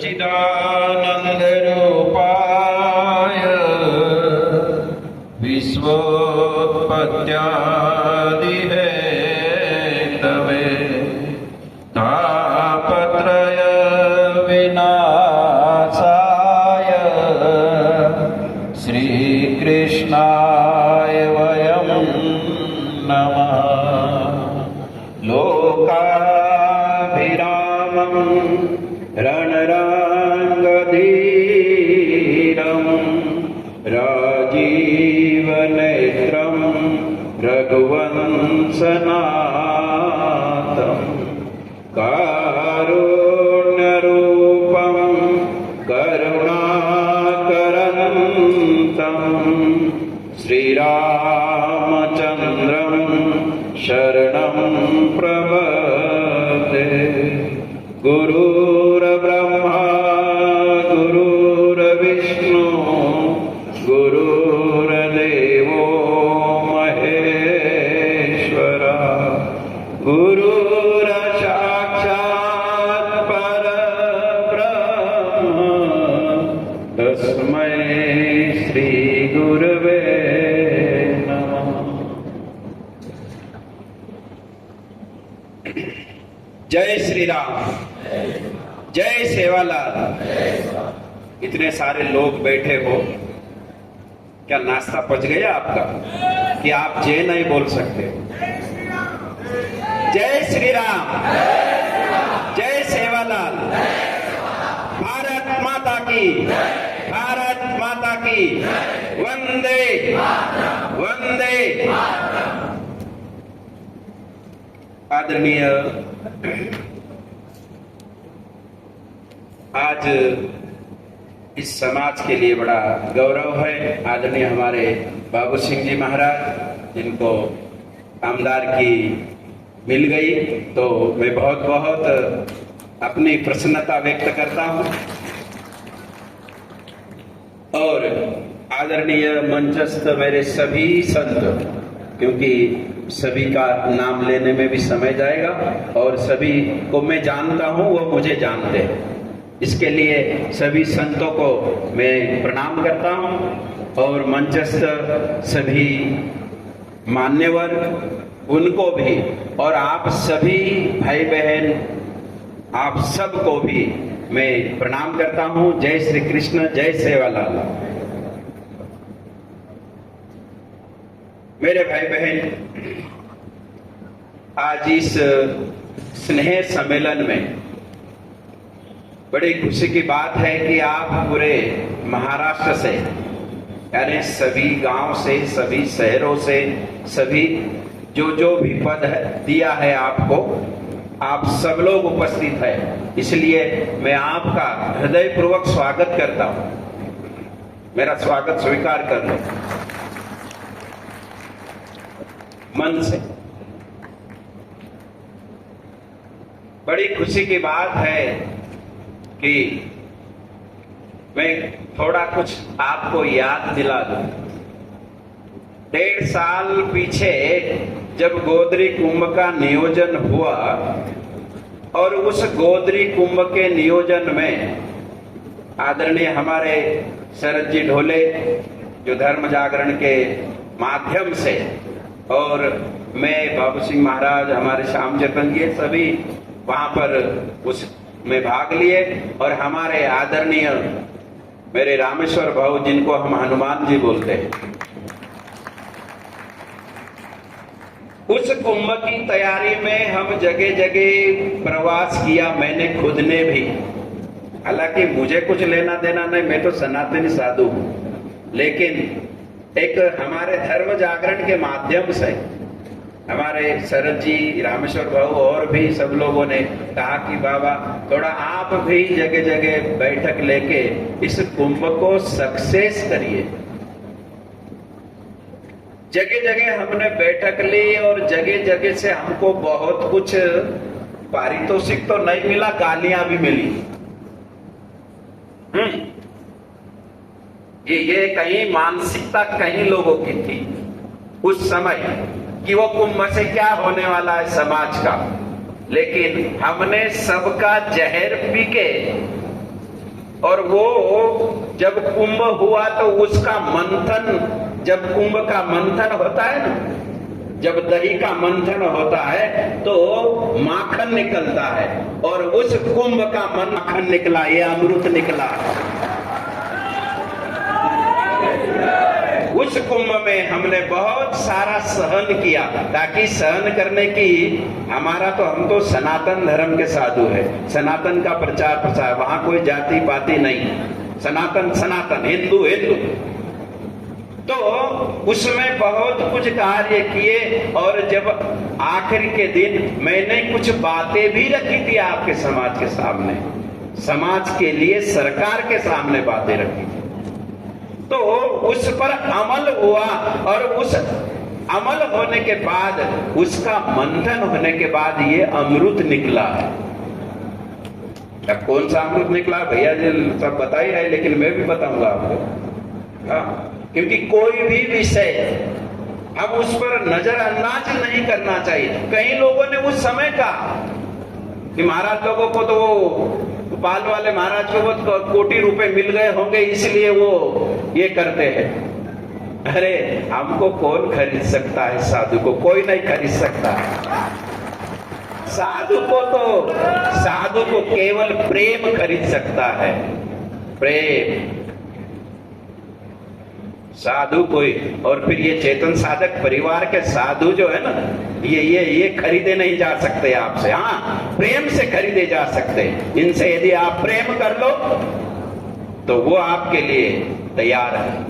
सच्चिदानन्दरूपाय विश्वोत्पत्त्यादिहेतवे तापत्रय विनाशाय श्रीकृष्णाय वयं नमः। लोकाभिरामं रणरङ्गधीरं राजीवनेत्रं रघुवंशनाथं कारुण्यरूपं करुणाकरन्तं श्रीरामचन्द्रं शरणं प्रपद्ये। गुरुर्ब्रह्मा गुरुर्विष्णु गुरुर्देवो महेश्वर गुरुर्साक्षात् परब्रह्म तस्मै श्री गुरवे नमः। जय श्री राम, जय सेवालाल। इतने सारे लोग बैठे हो, क्या नाश्ता पच गया आपका कि आप जय नहीं बोल सकते? जय श्री राम, जय सेवालाल। भारत माता की, भारत माता की वंदे वंदे। आदरणीय, आज इस समाज के लिए बड़ा गौरव है। आदरणीय हमारे बाबू सिंह जी महाराज, जिनको आमदार की मिल गई, तो मैं बहुत बहुत अपनी प्रसन्नता व्यक्त करता हूं। और आदरणीय मंचस्थ मेरे सभी संत, क्योंकि सभी का नाम लेने में भी समय जाएगा और सभी को मैं जानता हूं, वो मुझे जानते हैं। इसके लिए सभी संतों को मैं प्रणाम करता हूं और मंचस्थ सभी मान्यवर उनको भी, और आप सभी भाई बहन, आप सबको भी मैं प्रणाम करता हूं। जय श्री कृष्ण, जय सेवालाल। मेरे भाई बहन, आज इस स्नेह सम्मेलन में बड़ी खुशी की बात है कि आप पूरे महाराष्ट्र से, यानी सभी गांव से, सभी शहरों से, सभी जो भी पद दिया है आपको, आप सब लोग उपस्थित हैं। इसलिए मैं आपका हृदयपूर्वक स्वागत करता हूं। मेरा स्वागत स्वीकार कर लो मन से। बड़ी खुशी की बात है कि मैं थोड़ा कुछ आपको याद दिला दूं। 1.5 साल पीछे जब गोदरी कुंभ का नियोजन हुआ, और उस गोदरी कुंभ के नियोजन में आदरणीय हमारे शरद जी ढोले, जो धर्म जागरण के माध्यम से, और मैं, बाबू सिंह महाराज, हमारे श्याम चेतन जी, सभी वहां पर उसमें भाग लिए। और हमारे आदरणीय मेरे रामेश्वर भाऊ, जिनको हम हनुमान जी बोलते हैं, उस कुंभ की तैयारी में हम जगह जगह प्रवास किया, मैंने खुद ने भी। हालांकि मुझे कुछ लेना देना नहीं, मैं तो सनातनी साधु हूं, लेकिन एक हमारे धर्म जागरण के माध्यम से हमारे शरद जी, रामेश्वर भाऊ और भी सब लोगों ने कहा कि बाबा, थोड़ा आप भी जगह जगह बैठक लेके इस कुंभ को सक्सेस करिए। जगह जगह हमने बैठक ली और जगह जगह से हमको बहुत कुछ पारितोषिक तो नहीं मिला, गालियां भी मिली। ये कहीं मानसिकता कहीं लोगों की थी उस समय कि वो कुंभ से क्या होने वाला है समाज का। लेकिन हमने सबका जहर पी के और वो जब कुंभ हुआ तो उसका मंथन, जब कुंभ का मंथन होता है ना, जब दही का मंथन होता है तो माखन निकलता है, और उस कुंभ का माखन निकला, ये अमृत निकला। उस कुंभ में हमने बहुत सारा सहन किया, ताकि सहन करने की हमारा तो, हम तो सनातन धर्म के साधु है, सनातन का प्रचार प्रसार, वहां कोई जाति पाति नहीं, सनातन सनातन, हिंदू हिंदू। तो उसमें बहुत कुछ कार्य किए, और जब आखिर के दिन मैंने कुछ बातें भी रखी थी आपके समाज के सामने, समाज के लिए सरकार के सामने बातें रखी थी, तो उस पर अमल हुआ, और उस अमल होने के बाद, उसका मंथन होने के बाद ये अमृत निकला है। अब कौन सा अमृत निकला भैया जी सब बता ही रहे, लेकिन मैं भी बताऊंगा आपको। हाँ, क्योंकि कोई भी विषय अब उस पर नजरअंदाज नहीं करना चाहिए। कई लोगों ने उस समय कहा कि महाराज लोगों को तो वो पाल वाले महाराज को वो कोटि रुपए मिल गए होंगे, इसलिए वो ये करते हैं। अरे हमको कौन खरीद सकता है? साधु को कोई नहीं खरीद सकता। साधु को केवल प्रेम खरीद सकता है, प्रेम। साधु कोई, और फिर ये चेतन साधक परिवार के साधु जो है ना, ये खरीदे नहीं जा सकते आपसे। हाँ, प्रेम से खरीदे जा सकते। इनसे यदि आप प्रेम कर लो तो वो आपके लिए तैयार है।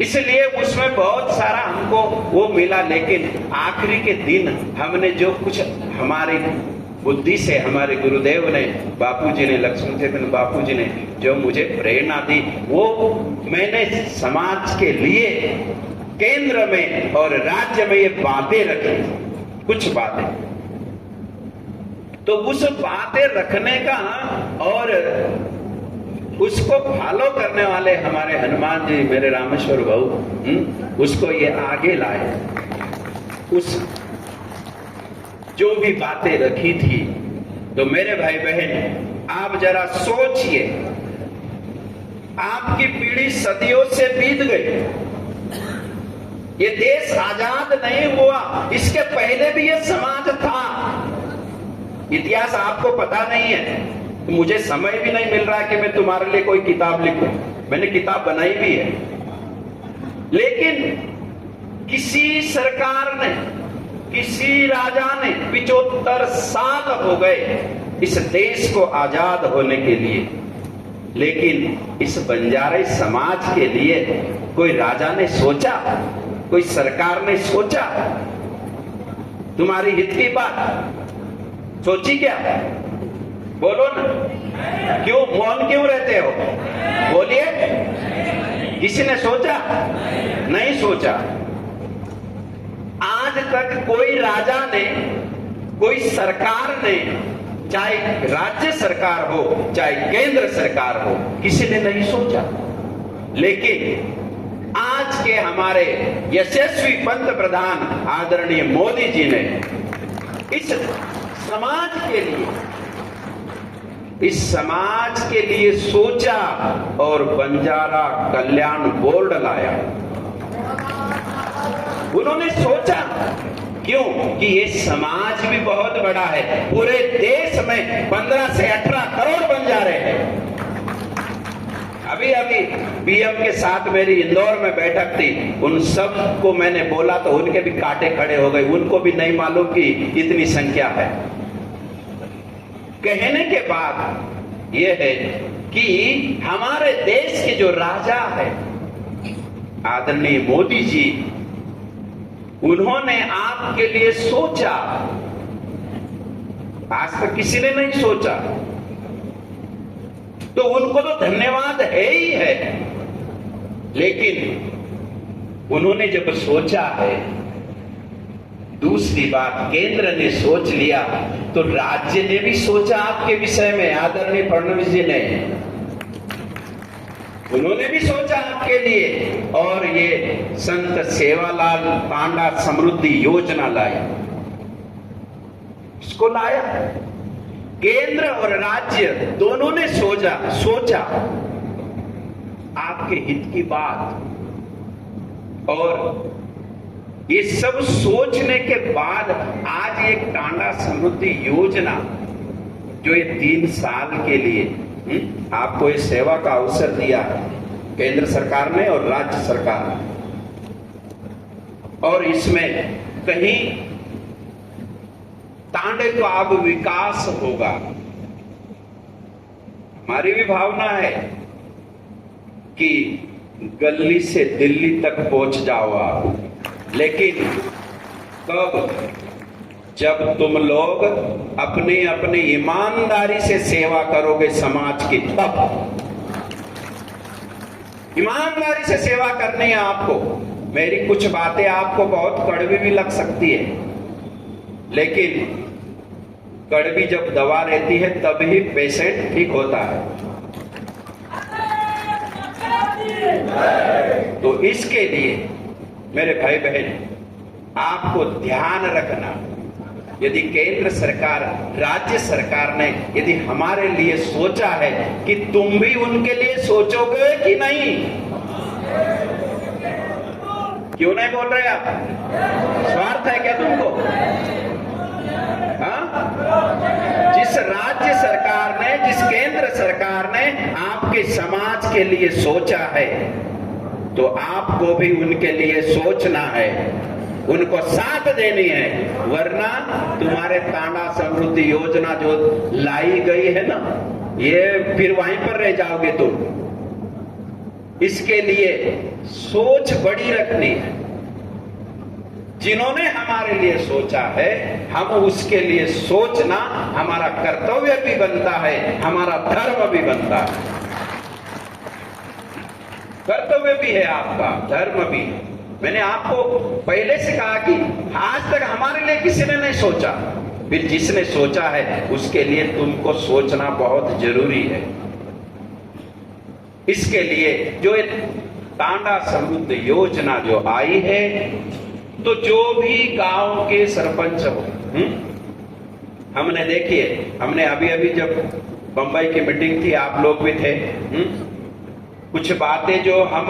इसलिए उसमें बहुत सारा हमको वो मिला, लेकिन आखिरी के दिन हमने जो कुछ हमारी बुद्धि से, हमारे गुरुदेव ने, बापूजी ने, लक्ष्मण चेतन बापूजी ने जो मुझे प्रेरणा दी, वो मैंने समाज के लिए केंद्र में और राज्य में ये बातें रखी, कुछ बातें। तो उस बातें रखने का और उसको फॉलो करने वाले हमारे हनुमान जी, मेरे रामेश्वर भाऊ, उसको ये आगे लाए। उस जो भी बातें रखी थी, तो मेरे भाई बहन आप जरा सोचिए, आपकी पीढ़ी सदियों से बीत गई, ये देश आजाद नहीं हुआ, इसके पहले भी ये समाज था। इतिहास आपको पता नहीं है, मुझे समय भी नहीं मिल रहा कि मैं तुम्हारे लिए कोई किताब लिखूं, मैंने किताब बनाई भी है, लेकिन किसी सरकार ने, किसी राजा ने 75 साल हो गए इस देश को आजाद होने के लिए, लेकिन इस बंजारे समाज के लिए कोई राजा ने सोचा, कोई सरकार ने सोचा? तुम्हारी हित की बात सोची क्या? बोलो ना, क्यों मौन क्यों रहते हो? बोलिए, किसी ने सोचा? नहीं सोचा। आज तक कोई राजा ने, कोई सरकार ने, चाहे राज्य सरकार हो चाहे केंद्र सरकार हो, किसी ने नहीं सोचा। लेकिन आज के हमारे यशस्वी पंत प्रधान आदरणीय मोदी जी ने इस समाज के लिए सोचा और बंजारा कल्याण बोर्ड लाया। उन्होंने सोचा, क्यों कि ये समाज भी बहुत बड़ा है, पूरे देश में 15 से 18 करोड़ बंजारे हैं। अभी पीएम के साथ मेरी इंदौर में बैठक थी, उन सब को मैंने बोला तो उनके भी कांटे खड़े हो गए, उनको भी नहीं मालूम कि इतनी संख्या है। कहने के बाद यह है कि हमारे देश के जो राजा है आदरणीय मोदी जी, उन्होंने आपके लिए सोचा, आज तक किसी ने नहीं सोचा, तो उनको तो धन्यवाद है ही है। लेकिन उन्होंने जब सोचा है, दूसरी बात केंद्र ने सोच लिया तो राज्य ने भी सोचा आपके विषय में। आदरणीय फडणवीस जी ने, उन्होंने भी सोचा आपके लिए, और ये संत सेवालाल पांडा समृद्धि योजना लाई, इसको लाया। केंद्र और राज्य दोनों ने सोचा आपके हित की बात, और ये सब सोचने के बाद आज ये टांडा समृद्धि योजना जो ये 3 साल के लिए आपको ये सेवा का अवसर दिया केंद्र सरकार ने और राज्य सरकार ने, और इसमें कहीं तांडे का अब विकास होगा। हमारी भी भावना है कि गली से दिल्ली तक पहुंच जाओ आप, लेकिन कब? जब तुम लोग अपनी अपनी ईमानदारी से सेवा करोगे समाज की, तब ईमानदारी से सेवा करनी है आपको। मेरी कुछ बातें आपको बहुत कड़वी भी लग सकती है, लेकिन कड़वी जब दवा रहती है तभी पेशेंट ठीक होता है। तो इसके लिए मेरे भाई बहन आपको ध्यान रखना, यदि केंद्र सरकार, राज्य सरकार ने यदि हमारे लिए सोचा है कि तुम भी उनके लिए सोचोगे कि नहीं? क्यों नहीं बोल रहे आप? स्वार्थ है क्या तुमको? जिस राज्य सरकार ने, जिस केंद्र सरकार ने आपके समाज के लिए सोचा है, तो आपको भी उनके लिए सोचना है, उनको साथ देनी है, वरना तुम्हारे तांडा समृद्धि योजना जो लाई गई है ना, ये फिर वहीं पर रह जाओगे तुम। इसके लिए सोच बड़ी रखनी है। जिन्होंने हमारे लिए सोचा है, हम उसके लिए सोचना हमारा कर्तव्य भी बनता है, हमारा धर्म भी बनता है। कर्तव्य भी है आपका, धर्म भी है। मैंने आपको पहले से कहा कि आज तक हमारे लिए किसी ने नहीं सोचा, फिर जिसने सोचा है उसके लिए तुमको सोचना बहुत जरूरी है। इसके लिए जो एक तांडा समृद्धि योजना जो आई है, तो जो भी गांव के सरपंच हो, हमने देखिए, हमने अभी अभी जब बंबई की मीटिंग थी, आप लोग भी थे, कुछ बातें जो हम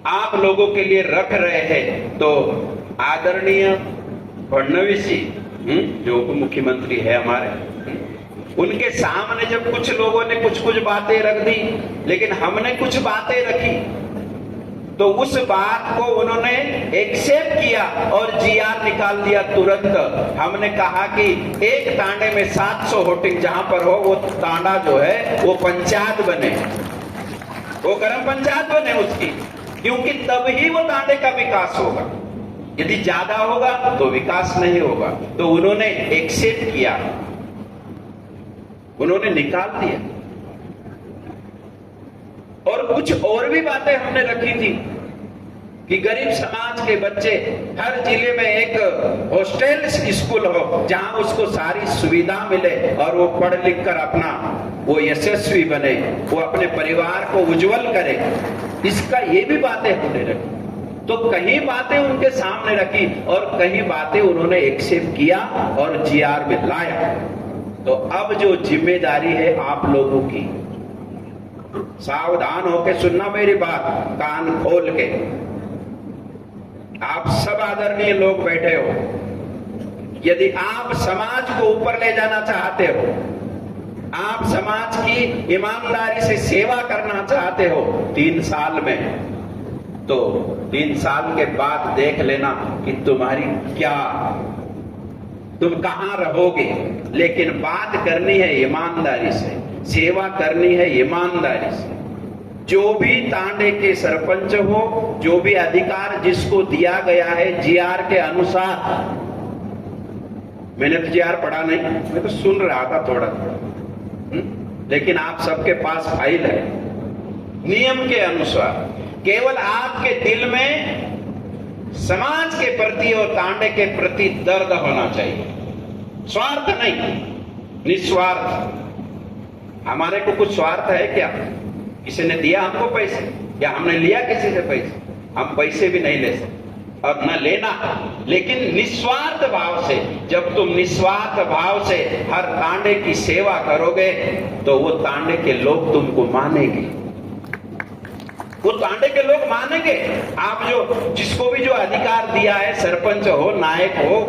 आप लोगों के लिए रख रहे हैं, तो आदरणीय फडणवीस जी जो उप मुख्यमंत्री है हमारे, उनके सामने जब कुछ लोगों ने कुछ बातें रख दी, लेकिन हमने कुछ बातें रखी, तो उस बात को उन्होंने एक्सेप्ट किया और जीआर निकाल दिया तुरंत। हमने कहा कि एक तांडे में 700 वोटिंग जहां पर हो, वो तांडा जो है वो पंचायत बने, वो ग्राम पंचायत बने उसकी, क्योंकि तब ही वो तांडे का विकास होगा। यदि ज्यादा होगा तो विकास नहीं होगा। तो उन्होंने एक्सेप्ट किया, उन्होंने निकाल दिया। और कुछ और भी बातें हमने रखी थी कि गरीब समाज के बच्चे, हर जिले में एक हॉस्टल स्कूल हो जहां उसको सारी सुविधा मिले और वो पढ़ लिख कर अपना वो यशस्वी बने, वो अपने परिवार को उज्जवल करे। इसका ये भी बातें हमने रखी। तो कहीं बातें उनके सामने रखी और कहीं बातें उन्होंने एक्सेप्ट किया और जीआर में लाया। तो अब जो जिम्मेदारी है आप लोगों की, सावधान होकर सुनना मेरी बात, कान खोल के। आप सब आदरणीय लोग बैठे हो, यदि आप समाज को ऊपर ले जाना चाहते हो, आप समाज की ईमानदारी से सेवा करना चाहते हो 3 साल में, तो 3 साल के बाद देख लेना कि तुम्हारी क्या, तुम कहां रहोगे। लेकिन बात करनी है ईमानदारी से, सेवा करनी है ईमानदारी से। जो भी तांडे के सरपंच हो, जो भी अधिकार जिसको दिया गया है जीआर के अनुसार, मैंने तो जीआर पढ़ा नहीं, मैं तो सुन रहा था थोड़ा थोड़ा, लेकिन आप सबके पास फाइल है। नियम के अनुसार केवल आपके दिल में समाज के प्रति और तांडे के प्रति दर्द होना चाहिए, स्वार्थ नहीं, निस्वार्थ। हमारे को कुछ स्वार्थ है क्या? किसी ने दिया हमको पैसे या हमने लिया किसी से पैसे? हम पैसे भी नहीं ले सकते। और न लेना, लेकिन निस्वार्थ भाव से। जब तुम निस्वार्थ भाव से हर तांडे की सेवा करोगे तो वो तांडे के लोग तुमको मानेंगे, वो तांडे के लोग मानेंगे। आप जो जिसको भी जो अधिकार दिया है, सरपंच हो, नायक हो,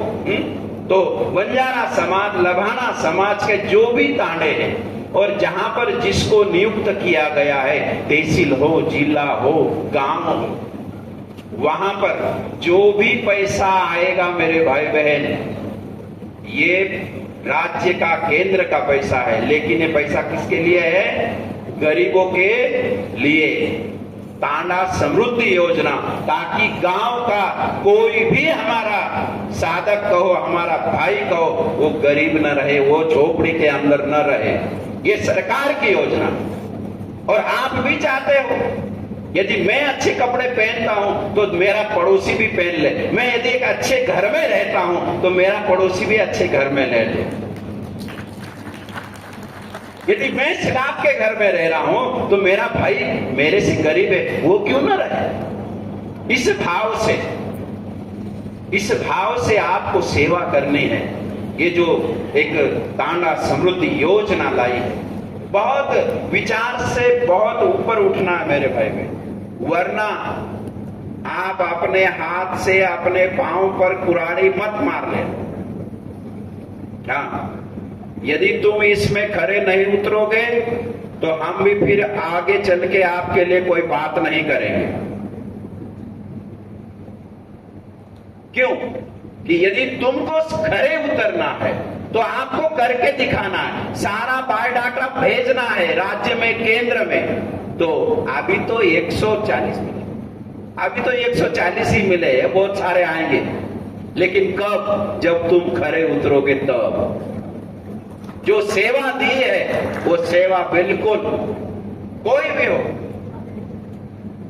तो बंजारा समाज, लभाना समाज के जो भी तांडे हैं, और जहां पर जिसको नियुक्त किया गया है, तहसील हो, जिला हो, गांव हो, वहां पर जो भी पैसा आएगा मेरे भाई बहन, ये राज्य का, केंद्र का पैसा है, लेकिन ये पैसा किसके लिए है? गरीबों के लिए। तांडा समृद्धि योजना, ताकि गांव का कोई भी हमारा साधक कहो, हमारा भाई कहो, वो गरीब न रहे, वो झोपड़ी के अंदर न रहे। ये सरकार की योजना। और आप भी चाहते हो, यदि मैं अच्छे कपड़े पहनता हूं तो मेरा पड़ोसी भी पहन ले। मैं यदि एक अच्छे घर में रहता हूं तो मेरा पड़ोसी भी अच्छे घर में रह ले। यदि मैं शराब के घर में रह रहा हूं तो मेरा भाई मेरे से गरीब है, वो क्यों ना रहे? इस भाव से आपको सेवा करनी है। ये जो एक तांडा समृद्धि योजना लाई है, बहुत विचार से बहुत ऊपर उठना है मेरे भाई में, वरना आप अपने हाथ से अपने पांव पर कुराड़ी मत मार ले। हाँ, यदि तुम इसमें खरे नहीं उतरोगे तो हम भी फिर आगे चल के आपके लिए कोई बात नहीं करेंगे। क्यों? कि यदि तुमको खरे उतरना है तो आपको करके दिखाना है, सारा बायोडाटा भेजना है राज्य में, केंद्र में। तो अभी तो 140 मिले, अभी तो 140 ही मिले हैं, बहुत सारे आएंगे, लेकिन कब? जब तुम खरे उतरोगे तब। जो सेवा दी है वो सेवा बिल्कुल कोई भी हो,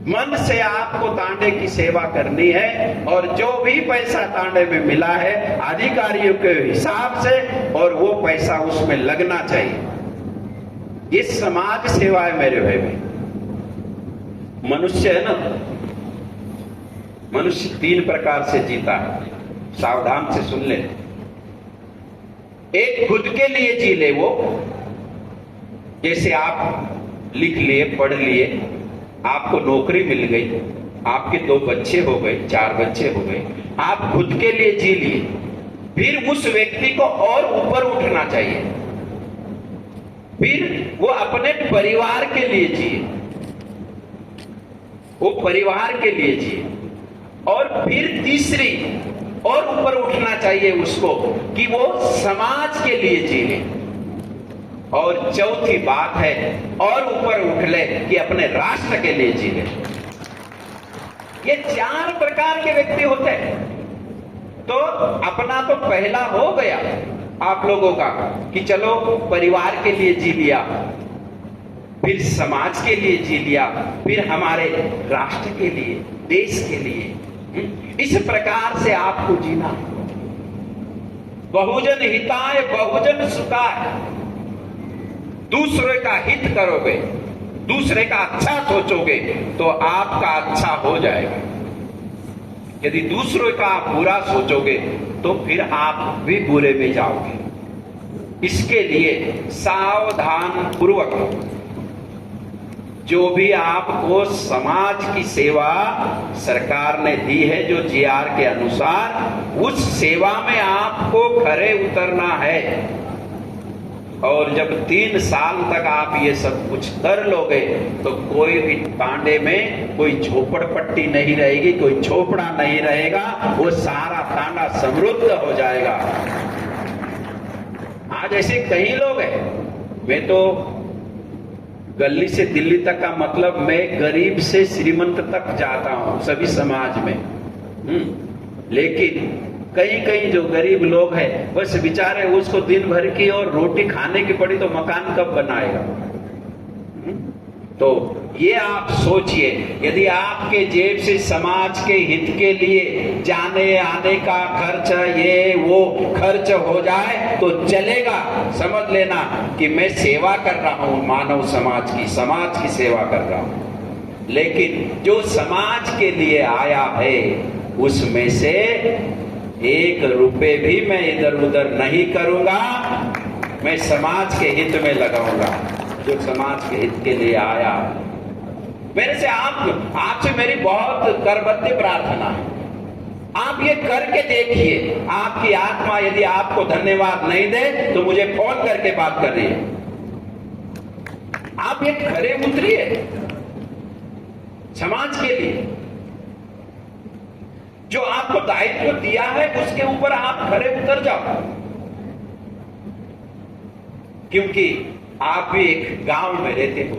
मन से आपको तांडे की सेवा करनी है, और जो भी पैसा तांडे में मिला है अधिकारियों के हिसाब से, और वो पैसा उसमें लगना चाहिए। ये समाज सेवा है मेरे भाई में। मनुष्य है ना, मनुष्य 3 प्रकार से जीता है, सावधान से सुन ले। एक खुद के लिए जी ले, वो जैसे आप लिख लिए, पढ़ लिए, आपको नौकरी मिल गई, आपके 2 बच्चे हो गए, 4 बच्चे हो गए, आप खुद के लिए जी लिए। फिर उस व्यक्ति को और ऊपर उठना चाहिए, फिर वो अपने परिवार के लिए जिए, वो परिवार के लिए जिए। और फिर तीसरी और ऊपर उठना चाहिए उसको कि वो समाज के लिए जिए। और चौथी बात है, और ऊपर उठ ले कि अपने राष्ट्र के लिए जी ले। ये 4 प्रकार के व्यक्ति होते हैं। तो अपना तो पहला हो गया आप लोगों का कि चलो परिवार के लिए जी लिया, फिर समाज के लिए जी लिया, फिर हमारे राष्ट्र के लिए, देश के लिए। इस प्रकार से आपको जीना। बहुजन हिताय बहुजन सुखाय, दूसरे का हित करोगे, दूसरे का अच्छा सोचोगे तो आपका अच्छा हो जाएगा। यदि दूसरों का बुरा सोचोगे तो फिर आप भी बुरे में जाओगे। इसके लिए सावधान पूर्वक जो भी आपको समाज की सेवा सरकार ने दी है, जो जीआर के अनुसार, उस सेवा में आपको खरे उतरना है। और जब 3 साल तक आप ये सब कुछ कर लोगे तो कोई भी तांडे में कोई झोपड़पट्टी नहीं रहेगी, कोई झोपड़ा नहीं रहेगा, वो सारा तांडा समृद्ध हो जाएगा। आज ऐसे कई लोग हैं, मैं तो गली से दिल्ली तक का मतलब, मैं गरीब से श्रीमंत तक जाता हूं सभी समाज में। लेकिन कई जो गरीब लोग हैं, बस बेचारे उसको दिन भर की और रोटी खाने की पड़ी तो मकान कब बनाएगा? तो ये आप सोचिए, यदि आपके जेब से समाज के हित के लिए जाने आने का खर्च, ये वो खर्च हो जाए तो चलेगा, समझ लेना कि मैं सेवा कर रहा हूं, मानव समाज की सेवा कर रहा हूं। लेकिन जो समाज के लिए आया है उसमें से 1 रुपए भी मैं इधर उधर नहीं करूंगा, मैं समाज के हित में लगाऊंगा। जो समाज के हित के लिए आया, मेरे से आपसे मेरी बहुत करबद्ध प्रार्थना है, आप ये करके देखिए। आपकी आत्मा यदि आपको धन्यवाद नहीं दे तो मुझे फोन करके बात कर रही है। आप ये खरे उतरिए समाज के लिए, जो आपको दायित्व दिया है उसके ऊपर आप खरे उतर जाओ। क्योंकि आप भी एक गांव में रहते हो।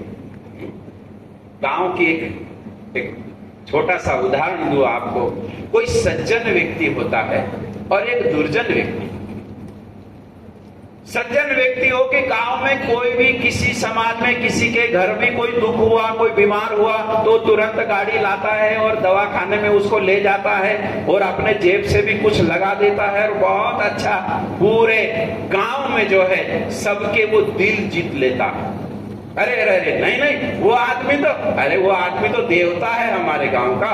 गांव की एक छोटा सा उदाहरण दूं आपको। कोई सज्जन व्यक्ति होता है और एक दुर्जन व्यक्ति। सज्जन व्यक्ति हो कि गांव में कोई भी किसी समाज में किसी के घर में कोई दुख हुआ, कोई बीमार हुआ तो तुरंत गाड़ी लाता है और दवाखाने में उसको ले जाता है और अपने जेब से भी कुछ लगा देता है और बहुत अच्छा पूरे गांव में जो है सबके वो दिल जीत लेता है। अरे अरे अरे नहीं नहीं, वो आदमी तो देवता है हमारे गांव का।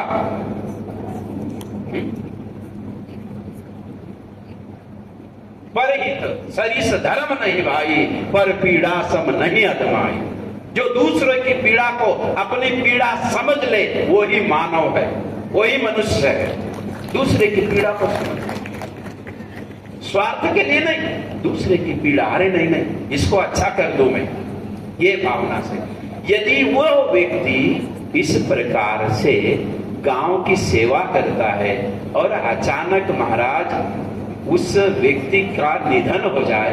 परहित सरिस धर्म नहीं भाई, पर पीड़ा सम नहीं अदमाई। जो दूसरे की पीड़ा को अपनी पीड़ा समझ ले वो ही मानव है, वही मनुष्य है। दूसरे की पीड़ा को समझ, स्वार्थ के लिए नहीं, दूसरे की पीड़ा, अरे नहीं नहीं इसको अच्छा कर दूं मैं, ये भावना से। यदि वो व्यक्ति इस प्रकार से गांव की सेवा करता है और अचानक महाराज उस व्यक्ति का निधन हो जाए,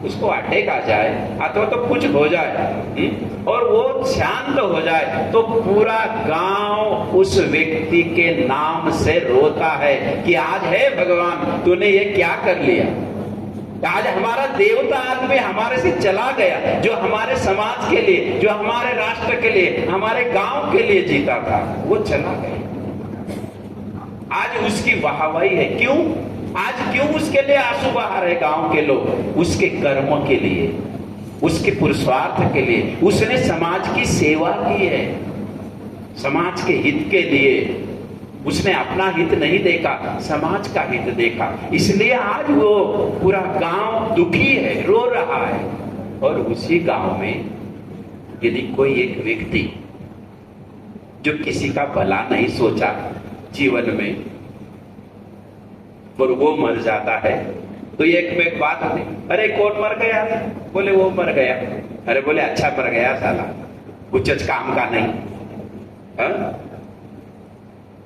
उसको अटैक आ जाए अथवा तो कुछ हो जाए और वो शांत हो जाए तो पूरा गांव उस व्यक्ति के नाम से रोता है कि आज है भगवान तूने ये क्या कर लिया। आज हमारा देवता आदमी हमारे से चला गया, जो हमारे समाज के लिए, जो हमारे राष्ट्र के लिए, हमारे गांव के लिए जीता था, वो चला गया। आज उसकी वाहवाही है। क्यों? आज क्यों उसके लिए आंसू बहा रहे गांव के लोग? उसके कर्मों के लिए, उसके पुरुषार्थ के लिए। उसने समाज की सेवा की है, समाज के हित के लिए। उसने अपना हित नहीं देखा, समाज का हित देखा। इसलिए आज वो पूरा गांव दुखी है, रो रहा है। और उसी गांव में यदि कोई एक व्यक्ति जो किसी का भला नहीं सोचा जीवन में और वो मर जाता है तो एक में एक बात होती, अरे कौन मर गया? बोले वो मर गया। अरे बोले अच्छा मर गया साला, कुछ काम का नहीं,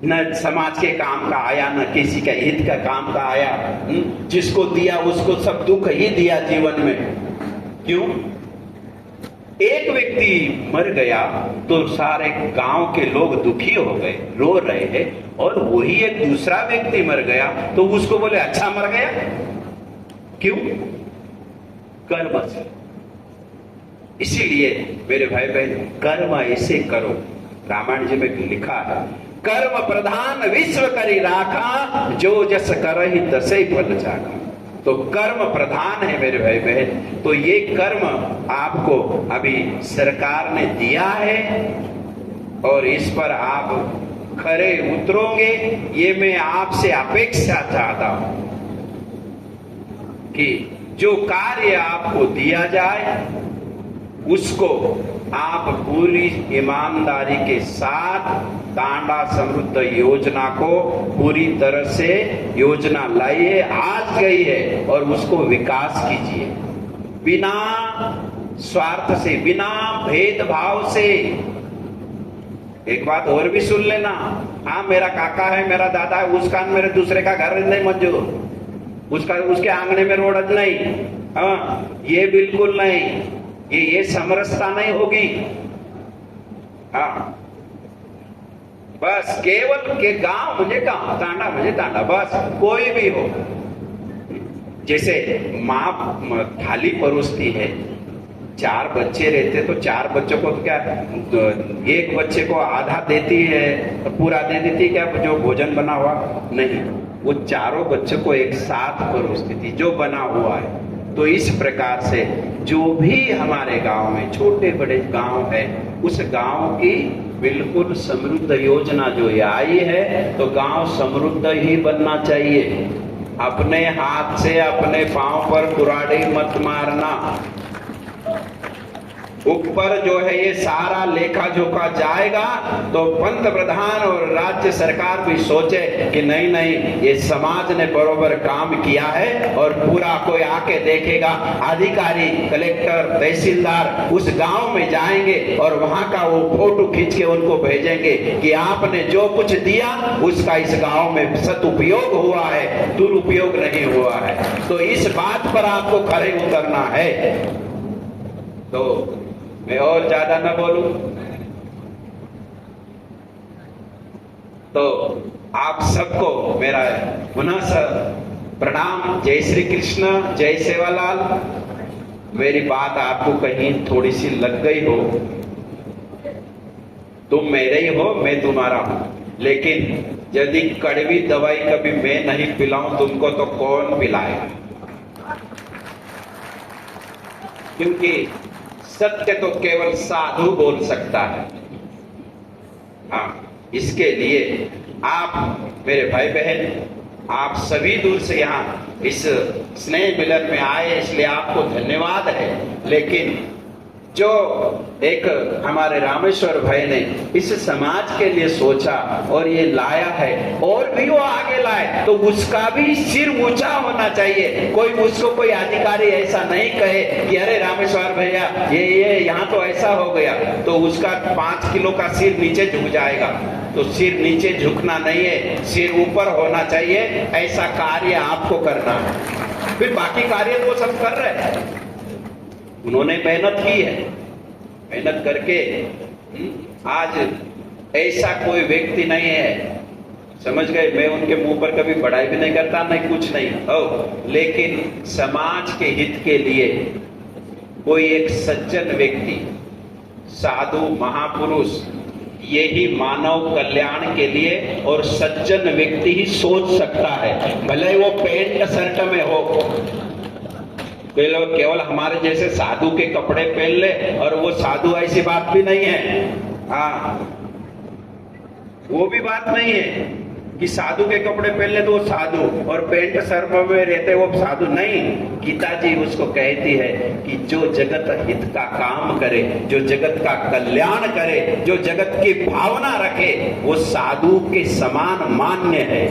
न समाज के काम का आया, न किसी का हित का काम का आया। जिसको दिया उसको सब दुख ही दिया जीवन में। क्यों? एक व्यक्ति मर गया तो सारे गांव के लोग दुखी हो गए, रो रहे हैं। और वही एक दूसरा व्यक्ति मर गया तो उसको बोले अच्छा मर गया। क्यों? कर्म से। इसीलिए मेरे भाई बहन, कर्म ऐसे करो। रामायण जी में लिखा है, कर्म प्रधान विश्व करी राखा, जो जस करहि तसै फल चाखा। तो कर्म प्रधान है मेरे भाई बहन। तो ये कर्म आपको अभी सरकार ने दिया है और इस पर आप खरे उतरोगे, ये मैं आपसे अपेक्षा चाहता हूं कि जो कार्य आपको दिया जाए उसको आप पूरी ईमानदारी के साथ तांडा समृद्ध योजना को पूरी तरह से योजना लाइए, आज गई है, और उसको विकास कीजिए बिना स्वार्थ से, बिना भेदभाव से। एक बात और भी सुन लेना, हाँ मेरा काका है, मेरा दादा है, उसका मेरे दूसरे का घर नहीं मंजूर, उसके आंगने में रोड नहीं, हाँ ये बिल्कुल नहीं, ये समरसता नहीं होगी। हाँ बस केवल के गांव मुझे गांव, तांडा मुझे तांडा, बस कोई भी हो। जैसे माँ थाली परोसती है, 4 बच्चे रहते तो 4 बच्चों को तो क्या, एक बच्चे को आधा देती है तो पूरा दे देती है क्या जो भोजन बना हुआ? नहीं, वो चारों बच्चों को एक साथ परोसती थी जो बना हुआ है। तो इस प्रकार से जो भी हमारे गांव में छोटे बड़े गांव है, उस गांव की बिल्कुल समृद्ध योजना जो ये आई है, तो गांव समृद्ध ही बनना चाहिए। अपने हाथ से अपने पांव पर कुराड़ी मत मारना। ऊपर जो है ये सारा लेखा जोखा जाएगा, तो पंत प्रधान और राज्य सरकार भी सोचे कि नहीं नहीं, ये समाज ने बरोबर काम किया है, और पूरा कोई आके देखेगा, अधिकारी, कलेक्टर, तहसीलदार उस गांव में जाएंगे और वहां का वो फोटो खींच के उनको भेजेंगे कि आपने जो कुछ दिया उसका इस गांव में सदुपयोग हुआ है, दुरुपयोग नहीं हुआ है। तो इस बात पर आपको खड़े उतरना है। तो मैं और ज्यादा न बोलूं, तो आप सबको मेरा पुनः प्रणाम। जय श्री कृष्ण, जय सेवालाल। मेरी बात आपको कहीं थोड़ी सी लग गई हो, तुम मेरे ही हो, मैं तुम्हारा हूं, लेकिन यदि कड़वी दवाई कभी मैं नहीं पिलाऊं तुमको तो कौन पिलाएगा? क्योंकि सत्य तो केवल साधु बोल सकता है। हाँ, इसके लिए आप मेरे भाई बहन, आप सभी दूर से यहाँ इस स्नेह मिलन में आए, इसलिए आपको धन्यवाद है। लेकिन जो एक हमारे रामेश्वर भाई ने इस समाज के लिए सोचा और ये लाया है, और भी वो आगे लाए, तो उसका भी सिर ऊंचा होना चाहिए। कोई उसको कोई अधिकारी ऐसा नहीं कहे कि अरे रामेश्वर भैया ये यहाँ तो ऐसा हो गया, तो उसका 5 किलो का सिर नीचे झुक जाएगा। तो सिर नीचे झुकना नहीं है, सिर ऊपर होना चाहिए। ऐसा कार्य आपको करना है। फिर बाकी कार्य तो सब कर रहे हैं, उन्होंने मेहनत की है, मेहनत करके आज ऐसा कोई व्यक्ति नहीं है, समझ गए। मैं उनके मुंह पर कभी बड़ाई भी नहीं करता, नहीं कुछ नहीं हो, लेकिन समाज के हित के लिए कोई एक सज्जन व्यक्ति, साधु, महापुरुष, यही मानव कल्याण के लिए और सज्जन व्यक्ति ही सोच सकता है। भले वो पैंट शर्ट में हो, केवल हमारे जैसे साधु के कपड़े पहन ले, और वो साधु ऐसी बात भी नहीं है। हाँ, वो भी बात नहीं है कि साधु के कपड़े पहन ले तो वो साधु, और पैंट शर्ट में रहते वो साधु नहीं। गीता जी उसको कहती है कि जो जगत हित का काम करे, जो जगत का कल्याण करे, जो जगत की भावना रखे, वो साधु के समान मान्य है,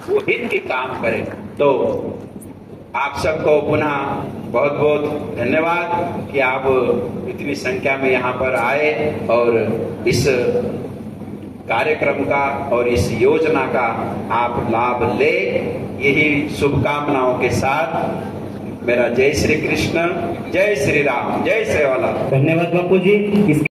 वो हित के काम करे। तो आप सबको पुनः बहुत बहुत धन्यवाद कि आप इतनी संख्या में यहाँ पर आए और इस कार्यक्रम का और इस योजना का आप लाभ ले। यही शुभकामनाओं के साथ मेरा जय श्री कृष्ण, जय श्री राम, जय सेवालाल। धन्यवाद बापू जी।